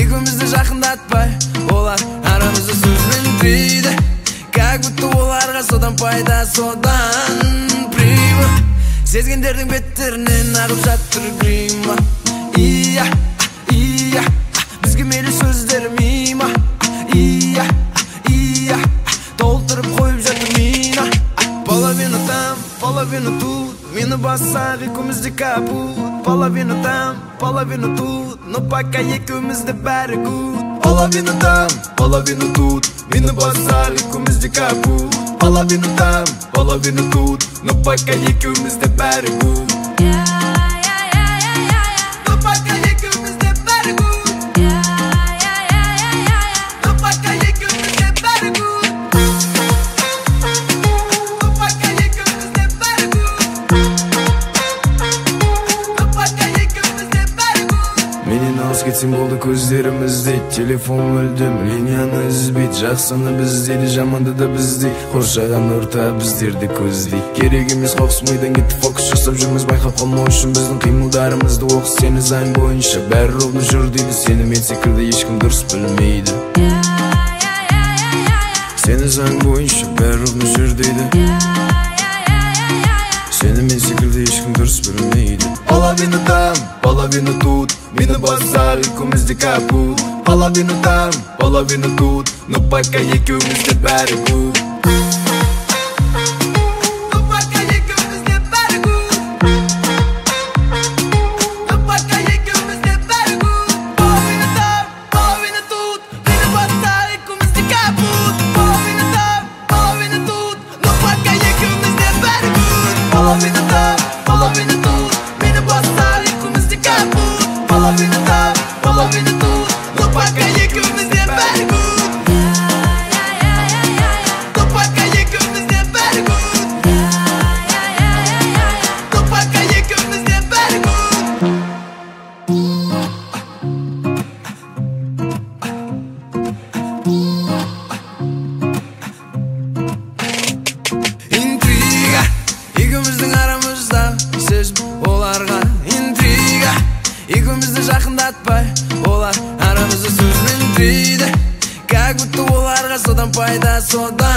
Ikimizni жақындатпай, олар арамызды сөзбен тірейді. Как будто оларға содан пайда, содан прima. Сезгендердің беттерінен ағып жатыр грима. Ия, ия, бізге мейлі сөздері мима. Ия, ия, толтырып қойып жатыр мина. Половина там, половина тут, мені бассақ екеумізде капут. Половина там, половина тут, но пока екеумізде бәрі good. Половина там, половина тут, мені бассақ екеумізде капут. Половина там, половина тут, но пока екеумізде бәрі good. Менен ауыз кетсең болды көздерімізде. Телефон мүлдем линияны үзбейді. Жақсыны біздейді, жаманды да біздей. Қоршаған орта біздерді көздей. Керек емес қоқыс мидан кетті, фокус жасап жүрміз. Байқап қалмау үшін біздің қимылдарымызды оқыс. Сені заң бойынша бәрі ровно жүр дейді. Сені мен секілді ешкім дұрыс білмейді. Сені заң бойынша бәрі ровно жүр дейді. Сені мен секілді ешкім дұрыс білмейді. Половина там, половина тут, мені бассақ екеумізде капут. Половина там, половина тут, но пока екеумізде бәрі good. Половина там, половина тут, мені бассақ екеумізде капут. Половина там, половина тут, но пока екеумізде бәрі good. Но пока екеумізде бәрі good. Но пока екеумізде бәрі good. Интрига, екеуміздің арамызда сезім оларға интрига. Екеумізді жақындатпай, олар арамызды сөзбен тірейді. Как будто оларға содан пайда, содан